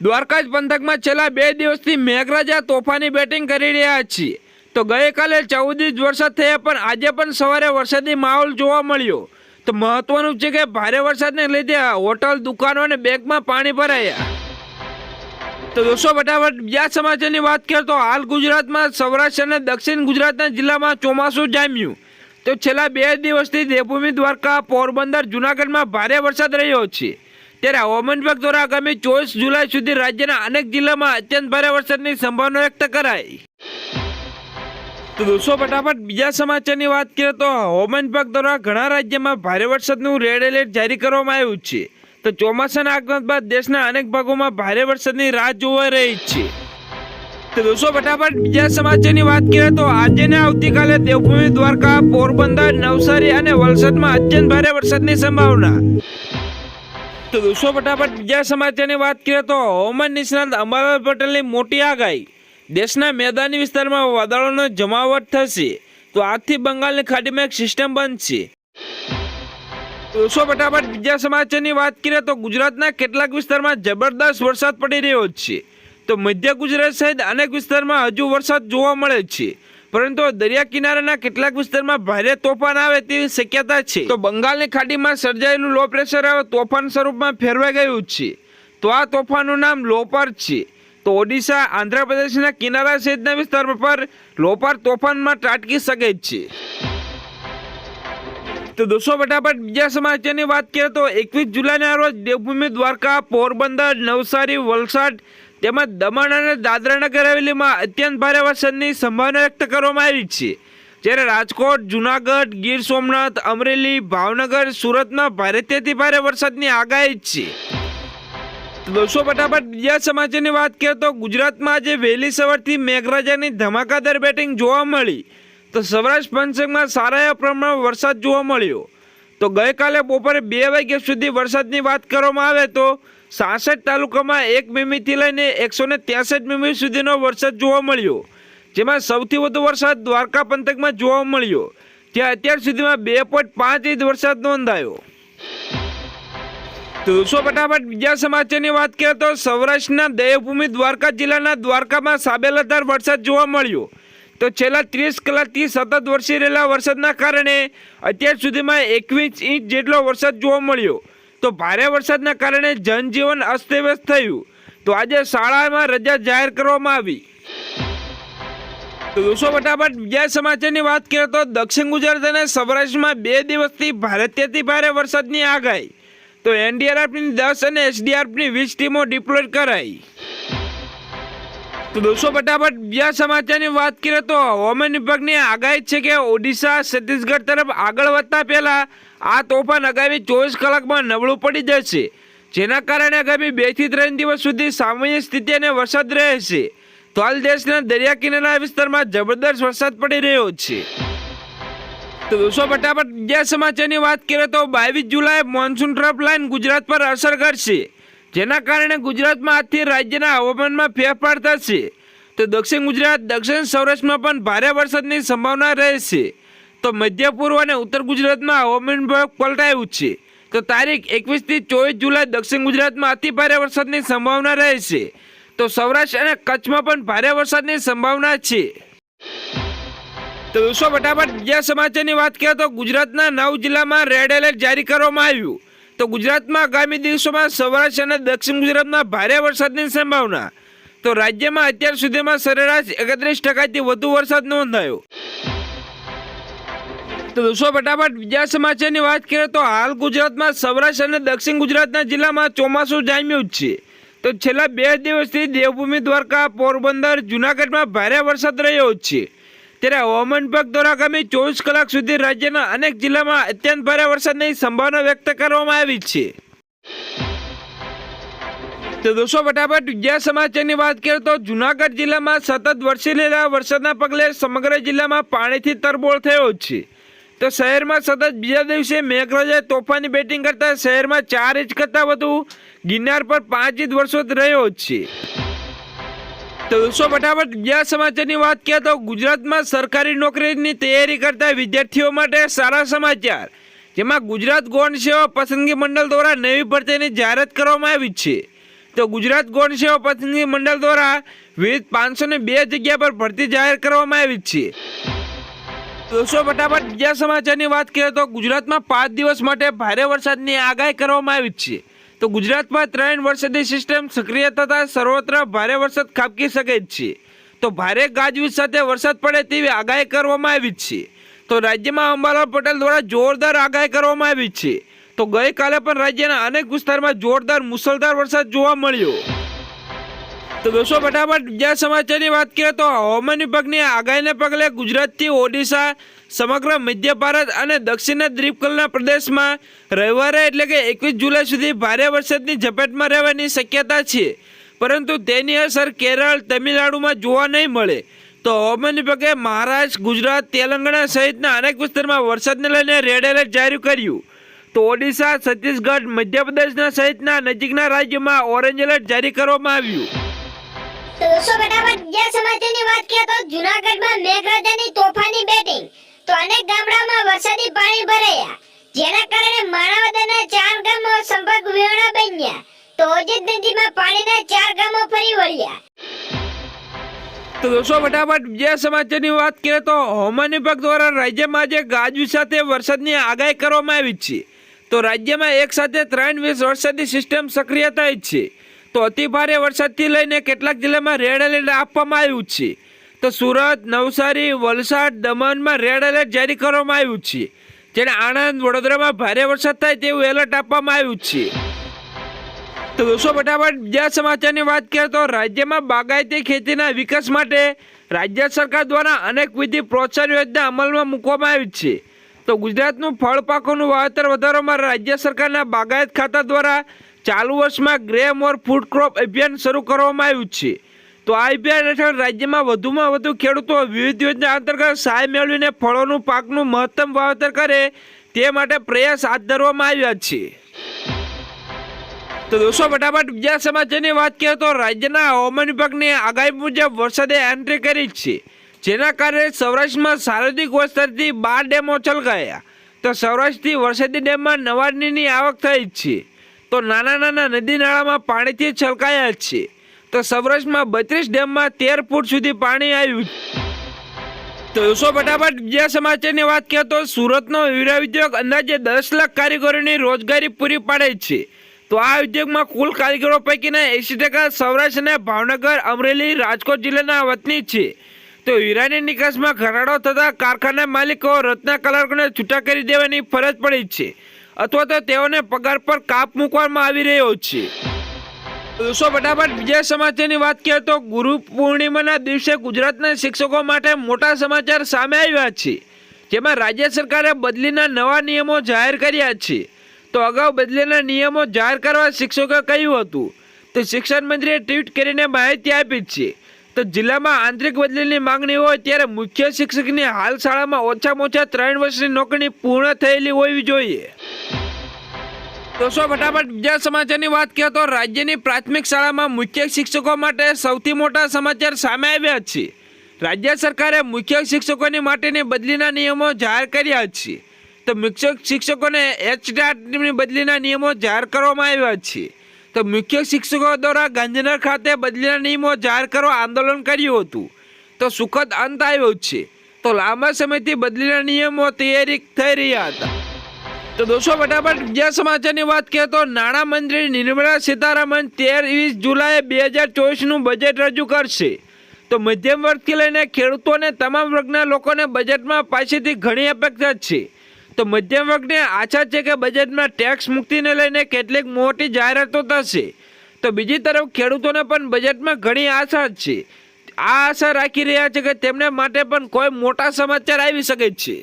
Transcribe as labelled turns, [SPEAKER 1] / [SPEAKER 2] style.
[SPEAKER 1] દ્વારકા પંથકમાં છેલ્લા 2 દિવસથી મેઘરાજા તોફાની બેટિંગ કરી રહ્યા છે। તો ગઈકાલે 14 ઇંચ વરસાદ થયા પણ આજે પણ સવારે વરસાદી માહોલ જોવા મળ્યો। તો મહત્વનું છે કે ભારે વરસાદને લીધે હોટલ, દુકાનો અને બેંકમાં પાણી ભરાયા। તો દોસ્તો ફટાફટ બીજા સમાચારની વાત કરીએ તો હાલ ગુજરાતમાં સૌરાષ્ટ્ર અને દક્ષિણ ગુજરાતના જિલ્લામાં ચોમાસું જામ્યું। તો છેલ્લા 2 દિવસથી દેવભૂમિ દ્વારકા, પોરબંદર, જૂનાગઢમાં ભારે વરસાદ રહ્યો છે। ત્યારે હવામાન વિભાગ દ્વારા આગામી 24 જુલાઈ સુધી રાજ્યના અનેક જિલ્લામાં અત્યંત ભારે વરસાદની સંભાવના વ્યક્ત કરાઈ। તો દોસ્તો ફટાફટ બીજા સમાચારની વાત કરીએ તો હવામાન વિભાગ દ્વારા ઘણા રાજ્યમાં ભારે વરસાદનું રેડ એલર્ટ જારી કરવામાં આવ્યું છે। તો ચોમાસાના આગમન બાદ દેશના અનેક ભાગોમાં ભારે વરસાદની રાહ જોવાઈ રહી છે। તો દોસ્તો ફટાફટ બીજા સમાચારની વાત કરીએ તો આજે ને આવતીકાલે દેવભૂમિ દ્વારકા, પોરબંદર, નવસારી અને વલસાડમાં અત્યંત ભારે વરસાદની સંભાવના। તો દોસ્તો ફટાફટ બીજા સમાચારની વાત કરીએ તો હવામાન નિષ્ણાત અંબાલાલ પટેલની મોટી આગાહી। દેશના મેદાની વિસ્તારમાં વાદળોનો જમાવટ થશે। તો આજથી બંગાળની ખાડીમાં એક સિસ્ટમ બનશે। દોસ્તો ફટાફટ બીજા સમાચારની વાત કરીએ તો ગુજરાતના કેટલાક વિસ્તારમાં જબરદસ્ત વરસાદ પડી રહ્યો છે। તો મધ્ય ગુજરાત સહિત અનેક વિસ્તારમાં હજુ વરસાદ જોવા મળે છે, પરંતુ દરિયા કિનારાના કેટલાક વિસ્તારમાં ભારે તોફાન આવે તેવી શક્યતા છે। તો બંગાળની ખાડીમાં સર્જાયેલું લો પ્રેશર હવે તોફાન સ્વરૂપમાં ફેરવાઈ ગયું છે। તો આ તોફાનનું નામ લોપાર છે। તો ઓડિશા, આંધ્રપ્રદેશના કિનારા સહિતના વિસ્તાર પર લોપાર તોફાનમાં ત્રાટકી શકે છે। તો દોસ્તો ફટાફટ બીજા સમાચારની વાત કરીએ તો 21 જુલાઈના રોજ દેવભૂમિ દ્વારકા, પોરબંદર, નવસારી, વલસાડ તેમજ દમણ અને દાદરા નગર હવેલીમાં અત્યંત ભારે વરસાદની સંભાવના વ્યક્ત કરવામાં આવી છે। જ્યારે રાજકોટ, જૂનાગઢ, ગીર સોમનાથ, અમરેલી, ભાવનગર, સુરતમાં ભારેથી ભારે વરસાદની આગાહી છે। તો દોસ્તો ફટાફટ બીજા સમાચારની વાત કરીએ તો ગુજરાતમાં આજે વહેલી સવારથી મેઘરાજાની ધમાકાદાર બેટિંગ જોવા મળી। તો સૌરાષ્ટ્ર પંથકમાં સારા એવા પ્રમાણમાં વરસાદ જોવા મળ્યો। તો ગઈકાલે બપોરે 2 વાગ્યા સુધી વરસાદની વાત કરવામાં આવે તો 66 તાલુકામાં 1 મીમીથી લઈને 163 મીમી સુધીનો વરસાદ જોવા મળ્યો, જેમાં સૌથી વધુ વરસાદ દ્વારકા પંથકમાં જોવા મળ્યો, ત્યાં અત્યાર સુધીમાં 2.5 ઇંચ વરસાદ નોંધાયો। તો દોસ્તો ફટાફટ બીજા સમાચારની વાત કરીએ તો સૌરાષ્ટ્રના દેવભૂમિ દ્વારકા જિલ્લાના દ્વારકામાં સાબેલાધાર વરસાદ જોવા મળ્યો। તો છેલ્લા 30 કલાકથી સતત વરસી રહેલા વરસાદના કારણે અત્યાર સુધીમાં 21 ઇંચ જેટલો વરસાદ જોવા મળ્યો। તો ભારે વરસાદના કારણે જનજીવન અસ્તવ્યસ્ત થયું। તો આજે શાળામાં રજા જાહેર કરવામાં આવી। તો દોસ્તો ફટાફટ બીજા સમાચારની વાત કરીએ તો દક્ષિણ ગુજરાત અને સૌરાષ્ટ્રમાં 2 દિવસથી ભારેથી ભારે વરસાદની આગાહી। તો એનડીઆરએફની 10 અને એસડીઆરએફની 20 ટીમો ડિપ્લોય કરાઈ। તો દોસ્તો ફટાફટ બીજા સમાચારની વાત કરીએ તો હવામાન વિભાગની આગાહી છે કે ઓડિશા, છત્તીસગઢ તરફ આગળ વધતા પહેલા આ તોફાન આગામી 24 કલાકમાં નબળું પડી જશે, જેના કારણે આગામી 2 થી 3 દિવસ સુધી સામાન્ય સ્થિતિ અને વરસાદ રહેશે। તો હાલ દેશના દરિયા કિનારા વિસ્તારમાં જબરદસ્ત વરસાદ પડી રહ્યો છે। તો દોસ્તો ફટાફટ બીજા સમાચારની વાત કરીએ તો 22 જુલાઈ મોન્સૂન ટ્રફ લાઇન ગુજરાત પર અસર કરશે, જેના કારણે ગુજરાતમાં આજથી રાજ્યના હવામાનમાં ફેરફાર થશે। તો દક્ષિણ ગુજરાત, દક્ષિણ સૌરાષ્ટ્રમાં પણ ભારે વરસાદની સંભાવના રહેશે। તો મધ્ય પૂર્વ અને ઉત્તર ગુજરાતમાં હવામાન વિભાગ પલટાયું છે। તો તારીખ 21 થી 24 જુલાઈ દક્ષિણ ગુજરાતમાં અતિ ભારે વરસાદની સંભાવના રહેશે। તો સૌરાષ્ટ્ર અને કચ્છમાં પણ ભારે વરસાદની સંભાવના છે। તો દોસ્તો ફટાફટ બીજા સમાચારની વાત કરીએ તો ગુજરાતના 9 જિલ્લામાં રેડ એલર્ટ જારી કરવામાં આવ્યું। તો ગુજરાતમાં આગામી દિવસોમાં સૌરાષ્ટ્ર અને દક્ષિણ ગુજરાતમાં ભારે વરસાદની સંભાવના। તો રાજ્યમાં અત્યાર સુધીમાં સરેરાશ 31% વધુ વરસાદ નોંધાયો। તો દોસ્તો ફટાફટ બીજા સમાચારની વાત કરીએ તો હાલ ગુજરાતમાં સૌરાષ્ટ્ર અને દક્ષિણ ગુજરાતના જિલ્લામાં ચોમાસું જામ્યું છે। તો છેલ્લા 2 દિવસથી દેવભૂમિ દ્વારકા, પોરબંદર, જૂનાગઢમાં ભારે વરસાદ રહ્યો છે। ત્યારે હવામાન વિભાગ દ્વારા આગામી 24 કલાક સુધી રાજ્યના અનેક જિલ્લામાં અત્યંત ભારે વરસાદની સંભાવના વ્યક્ત કરવામાં આવી છે। તો દોસ્તો ફટાફટ બીજા સમાચારની વાત કરીએ તો જૂનાગઢ જિલ્લામાં સતત વરસી રહેલા વરસાદના પગલે સમગ્ર જિલ્લામાં પાણીથી તરબોળ થયો છે। તો શહેરમાં સતત બીજા દિવસે મેઘરાજાએ તોફાની બેટિંગ કરતા શહેરમાં 4 ઇંચ કરતાં વધુ, ગિરનાર પર 5 ઇંચ વરસાદ રહ્યો છે। તો દોસ્તો ફટાફટ બીજા સમાચારની વાત કરીએ તો ગુજરાતમાં સરકારી નોકરીની તૈયારી કરતા વિદ્યાર્થીઓ માટે સારા સમાચાર, જેમાં ગુજરાત ગૌણ સેવા પસંદગી મંડળ દ્વારા નવી ભરતીની જાહેરાત કરવામાં આવી છે। તો ગુજરાત ગૌણ સેવા પસંદગી મંડળ દ્વારા વિવિધ 502 જગ્યા પર ભરતી જાહેર કરવામાં આવી છે। દોસ્તો ફટાફટ બીજા સમાચારની વાત કરીએ તો ગુજરાતમાં 5 દિવસ માટે ભારે વરસાદની આગાહી કરવામાં આવી છે। તો ગુજરાતમાં 3 વરસાદી સિસ્ટમ સક્રિય થતા સર્વત્ર ભારે વરસાદ ખાબકી શકે છે। તો ભારે ગાજવીજ સાથે વરસાદ પડે તેવી આગાહી કરવામાં આવી છે। તો રાજ્યમાં અંબાલાલ પટેલ દ્વારા જોરદાર આગાહી કરવામાં આવી છે। તો ગઈકાલે પણ રાજ્યના અનેક વિસ્તારમાં જોરદાર મુસળધાર વરસાદ જોવા મળ્યો। તો દોસ્તો ફટાફટ બીજા સમાચારની વાત કરીએ તો હવામાન વિભાગની આગાહીને પગલે ગુજરાતથી ઓડિશા, સમગ્ર મધ્ય ભારત અને દક્ષિણ દ્વીપકલ્પના પ્રદેશમાં રવિવારે એટલે કે 21 જુલાઈ સુધી ભારે વરસાદની ઝપેટમાં રહેવાની શક્યતા છે, પરંતુ તેની અસર કેરળ, તમિલનાડુમાં જોવા નહીં મળે। તો હવામાન વિભાગે મહારાષ્ટ્ર, ગુજરાત, તેલંગાણા સહિતના અનેક વિસ્તારમાં વરસાદને લઈને રેડ એલર્ટ જારી કર્યું। તો ઓડિશા, છત્તીસગઢ, મધ્યપ્રદેશના સહિતના નજીકના રાજ્યોમાં ઓરેન્જ એલર્ટ જારી કરવામાં આવ્યું।
[SPEAKER 2] તો દોસ્તો ફટાફટ બીજા સમાચારની વાત કરીએ તો જૂનાગઢમાં મેઘરાજાની તોફાની બેટિંગ। તો અનેક ગામડાઓમાં વરસાદી પાણી ભરાયા, જેના કારણે માણાવદરના 4 ગામો સંપર્ક વિહોણા બન્યા। તો ઓજત નદીમાં પાણીના 4 ગામો ફરી વળ્યા।
[SPEAKER 1] તો દોસ્તો ફટાફટ બીજા સમાચારની વાત કરીએ તો હવામાન વિભાગ દ્વારા રાજ્યમાં આજે ગાજવીજ સાથે વરસાદની આગાહી કરવામાં આવી છે। તો રાજ્યમાં એક સાથે 3 વરસાદી સિસ્ટમ સક્રિય થઈ છે। તો અતિ ભારે વરસાદથી લઈને કેટલાક જિલ્લામાં રેડ એલર્ટ આપવામાં આવ્યું છે। તો સુરત, નવસારી, વલસાડ, દમણમાં રેડ એલર્ટ જારી કરવામાં આવ્યું છે, જેને આણંદ, વડોદરામાં ભારે વરસાદ થાય તેવું એલર્ટ આપવામાં આવ્યું છે। તો દોસ્તો ફટાફટ બીજા સમાચારની વાત કરીએ તો રાજ્યમાં બાગાયતી ખેતીના વિકાસ માટે રાજ્ય સરકાર દ્વારા અનેકવિધ પ્રોત્સાહન યોજના અમલમાં મૂકવામાં આવી છે। તો ગુજરાતનું ફળ પાકોનું વાવેતર વધારવામાં રાજ્ય સરકારના બાગાયત ખાતા દ્વારા ચાલુ વર્ષમાં ગ્રે મોર ફૂડ ક્રોપ અભિયાન શરૂ કરવામાં આવ્યું છે। તો આ અભિયાન હેઠળ રાજ્યમાં વધુમાં વધુ ખેડૂતો વિવિધ યોજના અંતર્ગત સહાય મેળવીને ફળોનું પાકનું મહત્તમ વાવેતર કરે તે માટે પ્રયાસ હાથ ધરવામાં આવ્યા છે। તો દોસ્તો ફટાફટ બીજા સમાચારની વાત કરીએ તો રાજ્યના હવામાન વિભાગની આગાહી મુજબ વરસાદે એન્ટ્રી કરી છે, જેના કારણે સૌરાષ્ટ્રમાં સાર્વત્રિક વરસાદથી 12 ડેમો છલકાયા। તો સૌરાષ્ટ્રથી વરસાદી ડેમમાં નવાણીની આવક થઈ છે। તો નાના નાના નદી નાળામાં પાણીથી છલકાયા છે। તો સૌરાષ્ટ્રમાં 32 ડેમમાં 13 ફૂટ સુધી પાણી આવ્યું। તો દોસ્તો ફટાફટ બીજા સમાચારની વાત કરીએ તો સુરતનો હીરા ઉદ્યોગ અંદાજે 10 લાખ કારીગરોની રોજગારી પૂરી પાડે છે। તો આ ઉદ્યોગમાં કુલ કારીગરો પૈકીના 80% સૌરાષ્ટ્ર અને ભાવનગર, અમરેલી, રાજકોટ જિલ્લાના વતની છે। તો હીરાની નિકાસમાં ઘટાડો થતાં કારખાના માલિકો રત્ન કલાકારોને છૂટા કરી દેવાની ફરજ પડી છે, અથવા તો તેઓને પગાર પર કાપ મૂકવામાં આવી રહ્યો છે। દોસ્તો ફટાફટ બીજા સમાચારની વાત કરીએ તો ગુરુ પૂર્ણિમાના દિવસે ગુજરાતના શિક્ષકો માટે મોટા સમાચાર સામે આવ્યા છે, જેમાં રાજ્ય સરકારે બદલીના નવા નિયમો જાહેર કર્યા છે। તો અગાઉ બદલીના નિયમો જાહેર કરવા શિક્ષકોએ કહ્યું હતું। તો શિક્ષણ મંત્રીએ ટ્વીટ કરીને માહિતી આપી છે। તો જિલ્લામાં આંતરિક બદલીની માંગણી હોય ત્યારે મુખ્ય શિક્ષકની હાલ શાળામાં ઓછામાં ઓછા 3 વર્ષની નોકરી પૂર્ણ થયેલી હોવી જોઈએ। દોસ્તો ફટાફટ બીજા સમાચારની વાત કરીએ તો રાજ્યની પ્રાથમિક શાળામાં મુખ્ય શિક્ષકો માટે સૌથી મોટા સમાચાર સામે આવ્યા છે। રાજ્ય સરકારે મુખ્ય શિક્ષકોની માટેની બદલીના નિયમો જાહેર કર્યા છે। તો મુખ્ય શિક્ષકોને એચટીઆરની બદલીના નિયમો જાહેર કરવામાં આવ્યા છે। તો મુખ્ય શિક્ષકો દ્વારા ગાંધીનગર ખાતે બદલીના નિયમો જાહેર કરવા આંદોલન કર્યું હતું। તો સુખદ અંત આવ્યો છે। તો લાંબા સમયથી બદલીના નિયમો તૈયારી થઈ રહ્યા હતા। તો દોસ્તો ફટાફટ બીજા સમાચારની વાત કરીએ તો નાણામંત્રી નિર્મલા સીતારામન 13-20 જુલાઈએ 2024નું બજેટ રજૂ કરશે। તો મધ્યમ વર્ગથી લઈને ખેડૂતોને તમામ વર્ગના લોકોને બજેટમાં પાસેથી ઘણી અપેક્ષા છે। તો મધ્યમ વર્ગને આશા છે કે બજેટમાં ટેક્સ મુક્તિને લઈને કેટલીક મોટી જાહેરાતો થશે। તો બીજી તરફ ખેડૂતોને પણ બજેટમાં ઘણી આશા છે। આ આશા રાખી રહ્યા છે કે તેમને માટે પણ કોઈ મોટા સમાચાર આવી શકે છે।